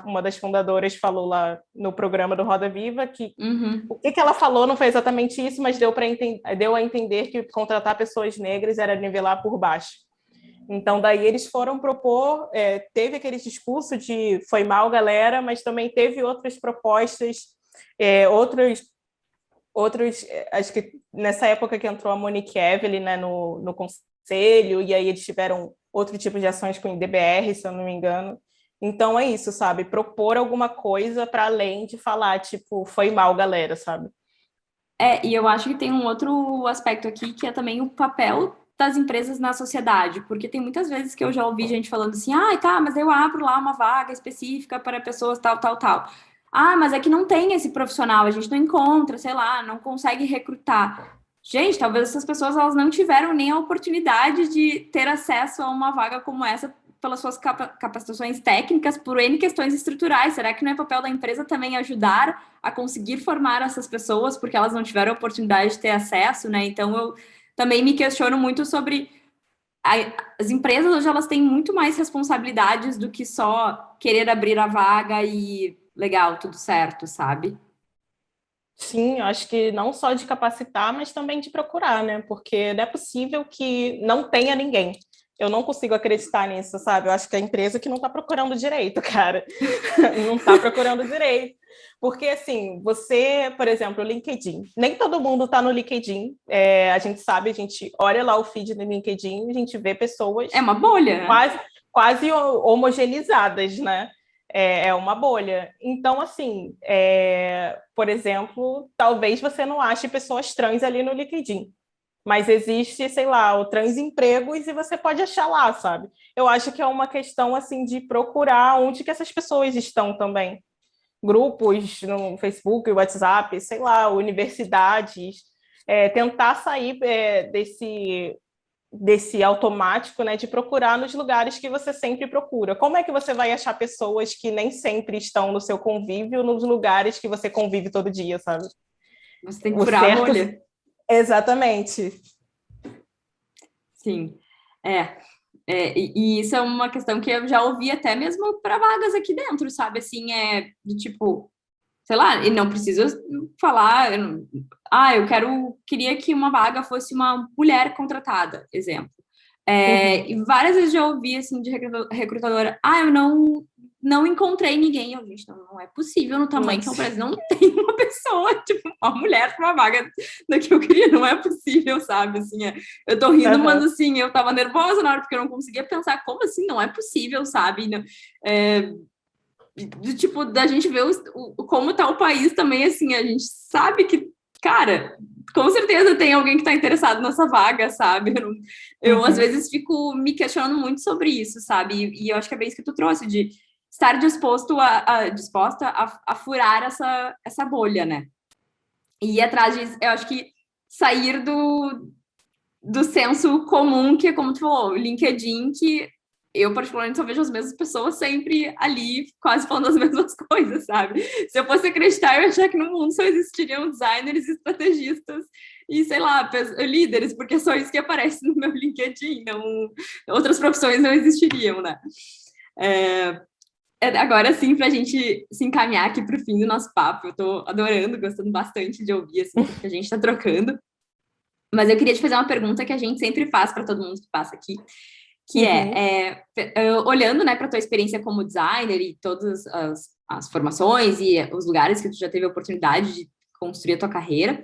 uma das fundadoras falou lá no programa do Roda Viva que Uhum. o que ela falou não foi exatamente isso, mas deu a entender que contratar pessoas negras era nivelar por baixo. Então, daí eles foram propor, teve aquele discurso de foi mal, galera, mas também teve outras propostas, acho que nessa época que entrou a Monique Evelyn, né, no conselho, e aí eles tiveram outro tipo de ações com o IDBR, se eu não me engano. Então é isso, sabe? Propor alguma coisa para além de falar, tipo, foi mal, galera, sabe? E eu acho que tem um outro aspecto aqui que é também o papel das empresas na sociedade, porque tem muitas vezes que eu já ouvi gente falando assim, ah, tá, mas eu abro lá uma vaga específica para pessoas tal, tal, tal. Ah, mas é que não tem esse profissional, a gente não encontra, sei lá, não consegue recrutar. Gente, talvez essas pessoas elas não tiveram nem a oportunidade de ter acesso a uma vaga como essa pelas suas capacitações técnicas, por N questões estruturais. Será que não é papel da empresa também ajudar a conseguir formar essas pessoas, porque elas não tiveram a oportunidade de ter acesso, né? Então, eu também me questiono muito sobre as empresas hoje elas têm muito mais responsabilidades do que só querer abrir a vaga e legal, tudo certo, sabe? Sim, eu acho que não só de capacitar, mas também de procurar, né? Porque não é possível que não tenha ninguém. Eu não consigo acreditar nisso, sabe? Eu acho que é a empresa que não está procurando direito, cara. Não está procurando direito. Porque, assim, você, por exemplo, o LinkedIn. Nem todo mundo está no LinkedIn. A gente sabe, a gente olha lá o feed do LinkedIn, a gente vê pessoas É uma bolha, né? quase, quase homogeneizadas, né? É uma bolha. Então, assim, por exemplo, talvez você não ache pessoas trans ali no LinkedIn, mas existe, sei lá, o Transempregos e você pode achar lá, sabe? Eu acho que é uma questão, assim, de procurar onde que essas pessoas estão também. Grupos no Facebook, WhatsApp, sei lá, universidades, tentar sair desse automático, né, de procurar nos lugares que você sempre procura. Como é que você vai achar pessoas que nem sempre estão no seu convívio, nos lugares que você convive todo dia, sabe? Você tem que O furar a certo, bolha. exatamente. Sim. É. E isso é uma questão que eu já ouvi até mesmo para vagas aqui dentro, sabe? Assim, de tipo, sei lá, e não preciso falar, queria que uma vaga fosse uma mulher contratada, exemplo. Uhum. E várias vezes já ouvi, assim, de recrutadora, eu não encontrei ninguém. Eu, gente, não é possível no tamanho que é o Brasil, não tem uma pessoa, tipo, uma mulher para uma vaga do que eu queria, não é possível, sabe, assim, eu tô rindo, mas, Uhum. assim, eu tava nervosa na hora, porque eu não conseguia pensar, como assim, não é possível, sabe, tipo, da gente ver como tá o país também, assim, a gente sabe que, cara, com certeza tem alguém que tá interessado nessa vaga, sabe? Eu às Uhum. vezes fico me questionando muito sobre isso, sabe? E eu acho que é bem isso que tu trouxe, de estar disposta a furar essa bolha, né? E ir atrás de, eu acho que sair do senso comum, que é como tu falou, o LinkedIn, que eu particularmente só vejo as mesmas pessoas sempre ali, quase falando as mesmas coisas, sabe? Se eu fosse acreditar, eu ia achar que no mundo só existiriam designers, estrategistas e, sei lá, líderes, porque é só isso que aparece no meu LinkedIn, não, outras profissões não existiriam, né? Agora sim, para a gente se encaminhar aqui para o fim do nosso papo, eu estou adorando, gostando bastante de ouvir assim, tudo que a gente está trocando. Mas eu queria te fazer uma pergunta que a gente sempre faz para todo mundo que passa aqui, que olhando, né, para a tua experiência como designer e todas as formações e os lugares que tu já teve a oportunidade de construir a tua carreira,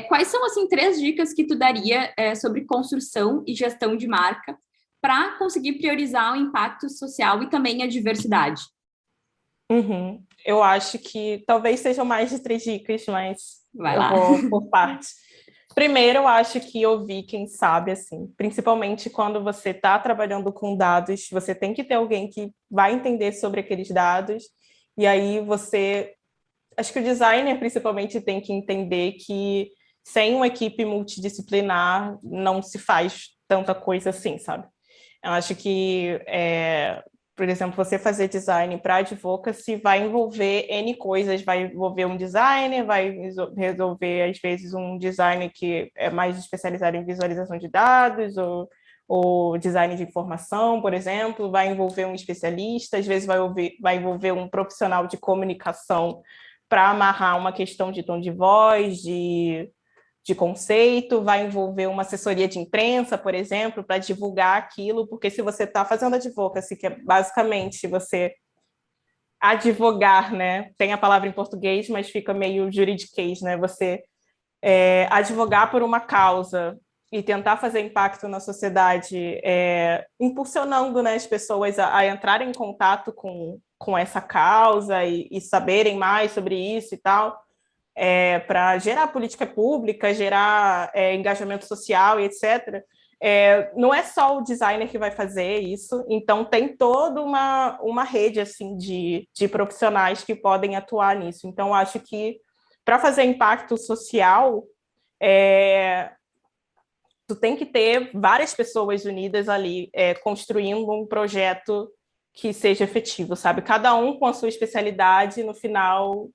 quais são, assim, 3 dicas que tu daria sobre construção e gestão de marca para conseguir priorizar o impacto social e também a diversidade? Eu acho que talvez sejam mais de 3 dicas, mas Vai eu lá. vou por partes. Primeiro, eu acho que ouvir quem sabe, assim, principalmente quando você está trabalhando com dados, você tem que ter alguém que vai entender sobre aqueles dados, e aí você... Acho que o designer, principalmente, tem que entender que sem uma equipe multidisciplinar não se faz tanta coisa assim, sabe? Eu acho que, por exemplo, você fazer design para advocacy vai envolver N coisas, vai envolver um designer, vai resolver, às vezes, um designer que é mais especializado em visualização de dados, ou design de informação, por exemplo, vai envolver um especialista, às vezes vai envolver um profissional de comunicação para amarrar uma questão de tom de voz, de conceito, vai envolver uma assessoria de imprensa, por exemplo, para divulgar aquilo, porque se você está fazendo advocacy, que é basicamente você advogar, né? Tem a palavra em português, mas fica meio juridiquês, né? Você advogar por uma causa e tentar fazer impacto na sociedade, impulsionando, né, as pessoas a entrarem em contato com essa causa e saberem mais sobre isso e tal, para gerar política pública, gerar engajamento social e etc. Não é só o designer que vai fazer isso, então tem toda uma rede assim de profissionais que podem atuar nisso. Então, acho que para fazer impacto social, tu tem que ter várias pessoas unidas ali, construindo um projeto que seja efetivo, sabe? Cada um com a sua especialidade, no final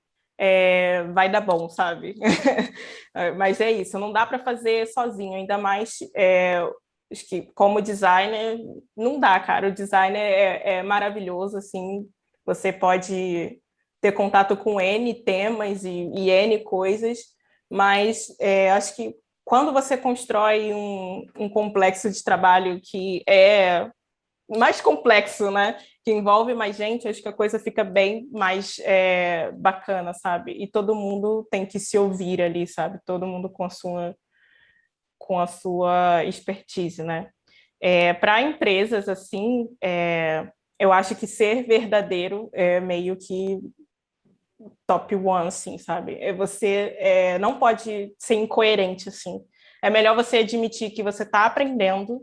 vai dar bom, sabe? Mas é isso, não dá para fazer sozinho, ainda mais acho que como designer, não dá, cara. O designer é maravilhoso, assim, você pode ter contato com N temas e N coisas, mas acho que quando você constrói um complexo de trabalho que é mais complexo, né? Que envolve mais gente, acho que a coisa fica bem mais bacana, sabe? E todo mundo tem que se ouvir ali, sabe? Todo mundo com a sua expertise, né? Para empresas, assim, eu acho que ser verdadeiro é meio que top one, assim, sabe? Você não pode ser incoerente, assim. É melhor você admitir que você está aprendendo,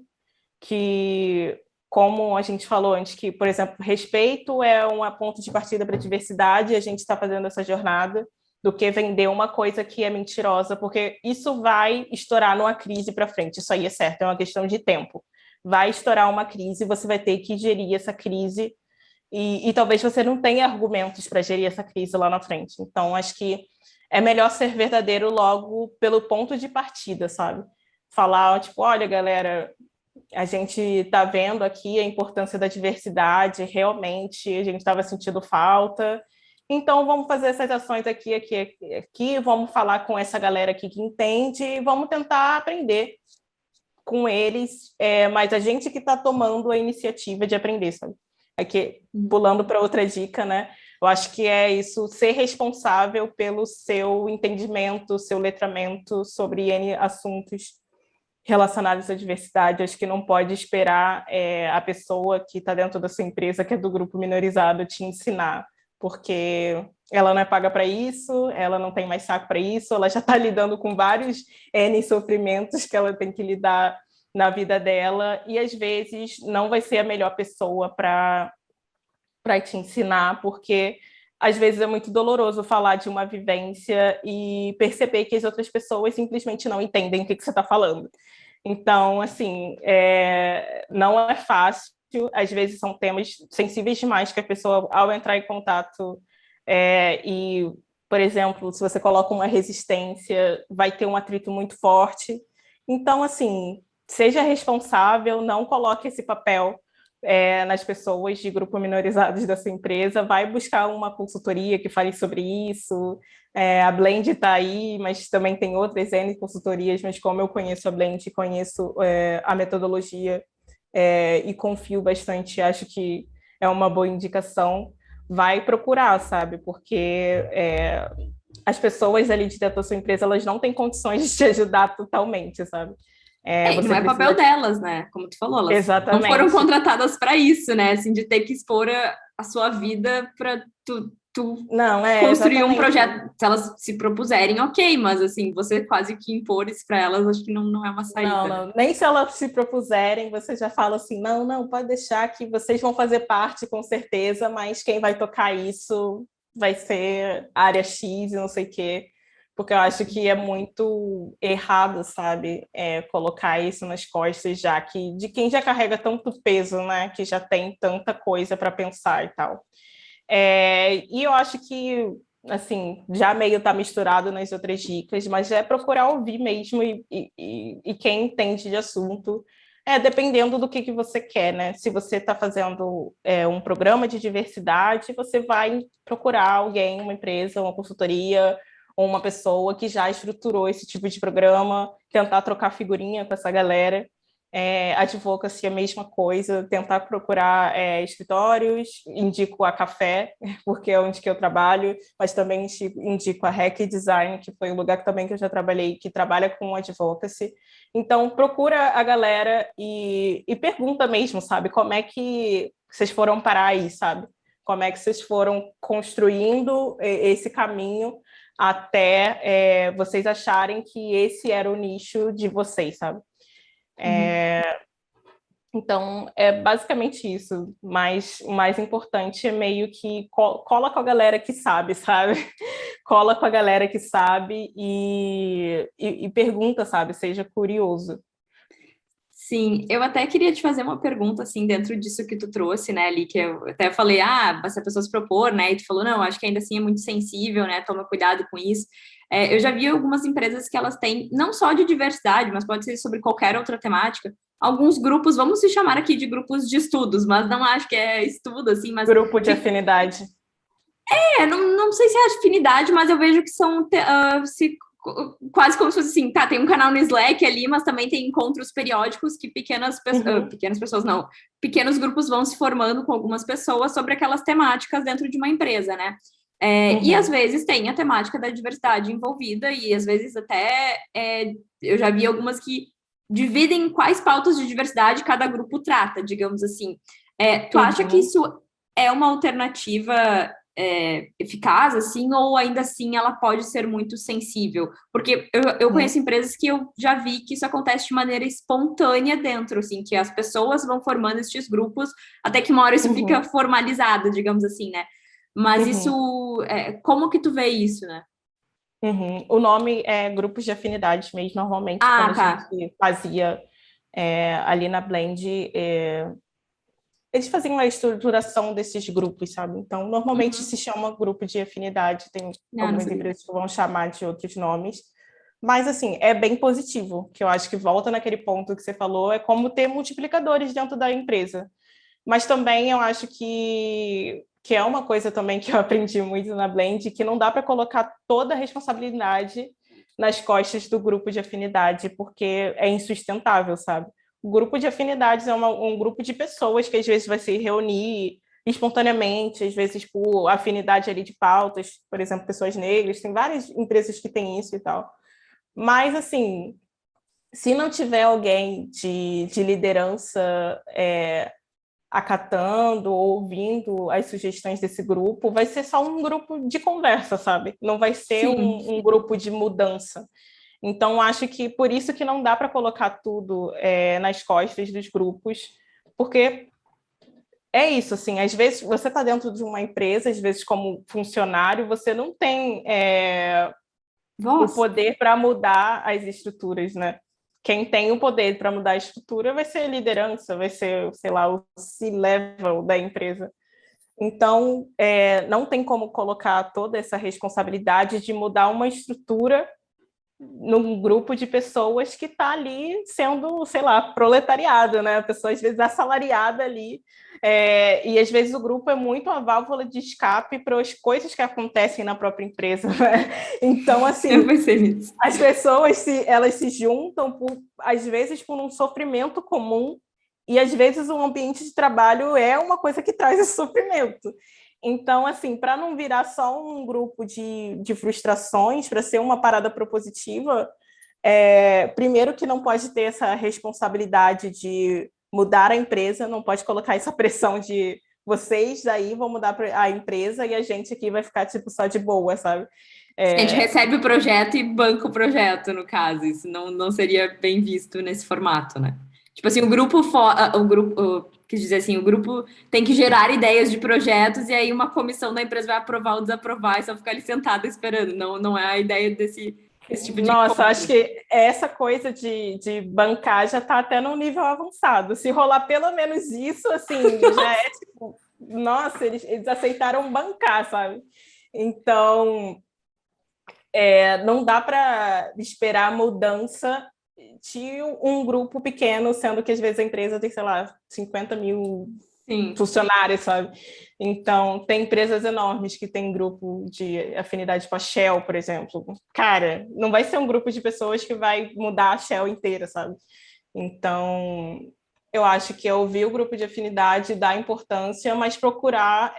que, como a gente falou antes, que, por exemplo, respeito é um ponto de partida para a diversidade, e a gente está fazendo essa jornada, do que vender uma coisa que é mentirosa, porque isso vai estourar numa crise para frente. Isso aí é certo, é uma questão de tempo. Vai estourar uma crise, você vai ter que gerir essa crise e talvez você não tenha argumentos para gerir essa crise lá na frente. Então, acho que é melhor ser verdadeiro logo pelo ponto de partida, sabe? Falar, tipo, olha, galera, a gente está vendo aqui a importância da diversidade, realmente, a gente estava sentindo falta. Então, vamos fazer essas ações aqui, vamos falar com essa galera aqui que entende e vamos tentar aprender com eles, mas a gente que está tomando a iniciativa de aprender, sabe? Aqui, pulando para outra dica, né? Eu acho que é isso, ser responsável pelo seu entendimento, seu letramento sobre N assuntos relacionados à diversidade. Acho que não pode esperar a pessoa que está dentro da sua empresa, que é do grupo minorizado, te ensinar, porque ela não é paga para isso, ela não tem mais saco para isso, ela já está lidando com vários N sofrimentos que ela tem que lidar na vida dela, e às vezes não vai ser a melhor pessoa para te ensinar, porque às vezes é muito doloroso falar de uma vivência e perceber que as outras pessoas simplesmente não entendem o que você está falando. Então, assim, não é fácil, às vezes são temas sensíveis demais que a pessoa, ao entrar em contato, e, por exemplo, se você coloca uma resistência, vai ter um atrito muito forte. Então, assim, seja responsável, não coloque esse papel nas pessoas de grupo minorizados da sua empresa, vai buscar uma consultoria que fale sobre isso. A Blend está aí, mas também tem outras N consultorias, mas como eu conheço a Blend, conheço a metodologia e confio bastante, acho que é uma boa indicação, vai procurar, sabe? Porque as pessoas ali de dentro da sua empresa, elas não têm condições de te ajudar totalmente, sabe? Não Você é papel precisa... delas, né? Como tu falou, elas não foram Exatamente. contratadas para isso, né? Assim, de ter que expor a sua vida para tu Não, construir um exatamente. projeto. Se elas se propuserem, ok, mas assim, você quase que impor isso para elas, acho que não é uma Não, saída, né? não. Nem se elas se propuserem, você já fala assim, não, não, pode deixar que vocês vão fazer parte, com certeza, mas quem vai tocar isso vai ser a área X e não sei o quê, porque eu acho que é muito errado, sabe, colocar isso nas costas, já que de quem já carrega tanto peso, né, que já tem tanta coisa para pensar e tal. E eu acho que, assim, já meio tá misturado nas outras dicas, mas é procurar ouvir mesmo e quem entende de assunto, dependendo do que você quer, né? Se você está fazendo um programa de diversidade, você vai procurar alguém, uma empresa, uma consultoria, ou uma pessoa que já estruturou esse tipo de programa, tentar trocar figurinha com essa galera. Advocacy é a mesma coisa, tentar procurar escritórios, indico a Café, porque é onde que eu trabalho, mas também indico a Hack Design, que foi um lugar também que eu já trabalhei, que trabalha com advocacy. Então, procura a galera e pergunta mesmo, sabe, como é que vocês foram parar aí, sabe? Como é que vocês foram construindo esse caminho até vocês acharem que esse era o nicho de vocês, sabe? Então, é basicamente isso. Mas o mais importante é meio que cola com a galera que sabe, sabe? Cola com a galera que sabe e pergunta, sabe? Seja curioso. Sim, eu até queria te fazer uma pergunta, assim, dentro disso que tu trouxe, né, ali, que eu até falei, se a pessoa se propor, né, e tu falou, não, acho que ainda assim é muito sensível, né, toma cuidado com isso. Eu já vi algumas empresas que elas têm, não só de diversidade, mas pode ser sobre qualquer outra temática, alguns grupos, vamos se chamar aqui de grupos de estudos, mas não acho que é estudo, assim, mas... Grupo de afinidade. Não sei se é afinidade, mas eu vejo que são quase como se fosse assim, tá, tem um canal no Slack ali, mas também tem encontros periódicos que pequenas pessoas não, pequenos grupos vão se formando com algumas pessoas sobre aquelas temáticas dentro de uma empresa, né? E às vezes tem a temática da diversidade envolvida, e às vezes até eu já vi algumas que dividem quais pautas de diversidade cada grupo trata, digamos assim. Tu acha que isso é uma alternativa eficaz, assim, ou ainda assim ela pode ser muito sensível? Porque eu conheço empresas que eu já vi que isso acontece de maneira espontânea dentro, assim, que as pessoas vão formando estes grupos, até que uma hora isso fica formalizado, digamos assim, né? Mas isso, como que tu vê isso, né? O nome é grupos de afinidades mesmo, normalmente, quando Ah, a tá. gente fazia ali na Blend, eles faziam a estruturação desses grupos, sabe? Então, normalmente se chama grupo de afinidade, tem Não algumas sabia. empresas que vão chamar de outros nomes, mas, assim, é bem positivo, que eu acho que volta naquele ponto que você falou, é como ter multiplicadores dentro da empresa. Mas também eu acho que é uma coisa também que eu aprendi muito na Blend, que não dá para colocar toda a responsabilidade nas costas do grupo de afinidade, porque é insustentável, sabe? O grupo de afinidades é um grupo de pessoas que às vezes vai se reunir espontaneamente, às vezes por afinidade ali de pautas, por exemplo, pessoas negras, tem várias empresas que têm isso e tal. Mas, assim, se não tiver alguém de liderança acatando ou ouvindo as sugestões desse grupo, vai ser só um grupo de conversa, sabe? Não vai ser Sim. um grupo de mudança. Então, acho que por isso que não dá para colocar tudo nas costas dos grupos, porque é isso, assim, às vezes você está dentro de uma empresa, às vezes como funcionário, você não tem o Voz? poder para mudar as estruturas, né? quem tem o poder para mudar a estrutura vai ser a liderança, vai ser, sei lá, o C-level da empresa. Então, não tem como colocar toda essa responsabilidade de mudar uma estrutura num grupo de pessoas que está ali sendo, sei lá, proletariado, né? A pessoa, às vezes, assalariada ali. E, às vezes, o grupo é muito uma válvula de escape para as coisas que acontecem na própria empresa, né? Então, assim, Eu pensei nisso. as pessoas, elas se juntam, às vezes, por um sofrimento comum, e, às vezes, o ambiente de trabalho é uma coisa que traz esse sofrimento. Então, assim, para não virar só um grupo de frustrações, para ser uma parada propositiva, primeiro que não pode ter essa responsabilidade de mudar a empresa, não pode colocar essa pressão de vocês daí vão mudar a empresa e a gente aqui vai ficar tipo só de boa, sabe? A gente recebe o projeto e banca o projeto, no caso. Isso não seria bem visto nesse formato, né? Tipo assim, quis dizer assim, o grupo tem que gerar ideias de projetos e aí uma comissão da empresa vai aprovar ou desaprovar e só ficar ali sentada esperando. Não é a ideia desse tipo de Nossa, encontro. acho que essa coisa de bancar já está até num nível avançado. Se rolar pelo menos isso, assim, já é tipo, nossa, eles aceitaram bancar, sabe? Então, não dá para esperar mudança de um grupo pequeno, sendo que às vezes a empresa tem, sei lá, 50 mil Sim. funcionários, sabe? Então, tem empresas enormes que têm grupo de afinidade com a Shell, por exemplo. Cara, não vai ser um grupo de pessoas que vai mudar a Shell inteira, sabe? Então, eu acho que é ouvir o grupo de afinidade, dar importância, mas procurar,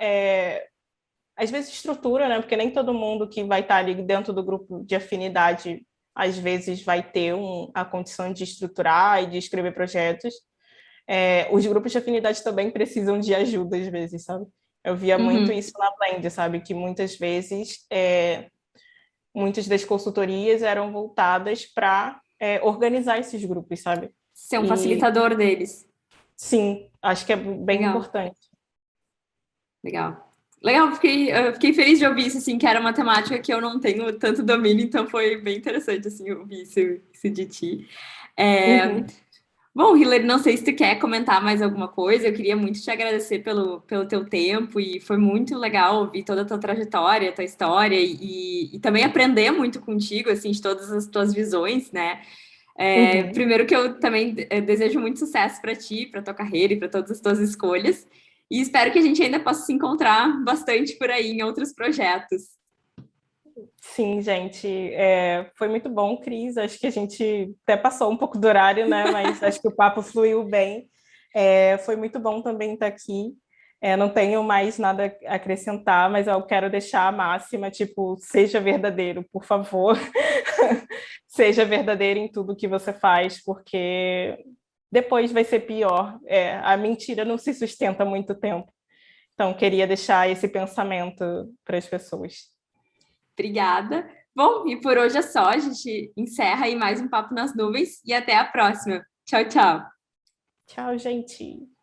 às vezes, estrutura, né? Porque nem todo mundo que vai estar ali dentro do grupo de afinidade, às vezes, vai ter a condição de estruturar e de escrever projetos. Os grupos de afinidade também precisam de ajuda, às vezes, sabe? Eu via muito isso na Blend, sabe? Que muitas vezes, muitas das consultorias eram voltadas para organizar esses grupos, sabe? Ser um facilitador deles. Sim, acho que é bem Legal. importante. Legal. Legal, eu fiquei feliz de ouvir isso, assim, que era uma temática que eu não tenho tanto domínio, então foi bem interessante, assim, ouvir isso de ti. Uhum. Bom, Hilary, não sei se tu quer comentar mais alguma coisa, eu queria muito te agradecer pelo teu tempo e foi muito legal ouvir toda a tua trajetória, tua história e também aprender muito contigo, assim, de todas as tuas visões, né? Uhum. Primeiro que eu também desejo muito sucesso para ti, para tua carreira e para todas as tuas escolhas. E espero que a gente ainda possa se encontrar bastante por aí em outros projetos. Sim, gente, foi muito bom, Cris. Acho que a gente até passou um pouco do horário, né? Mas acho que o papo fluiu bem. Foi muito bom também estar aqui. Não tenho mais nada a acrescentar, mas eu quero deixar a máxima, tipo, seja verdadeiro, por favor. Seja verdadeiro em tudo que você faz, porque depois vai ser pior. A mentira não se sustenta muito tempo. Então, queria deixar esse pensamento para as pessoas. Obrigada. Bom, e por hoje é só. A gente encerra aí mais um Papo nas Nuvens e até a próxima. Tchau, tchau. Tchau, gente.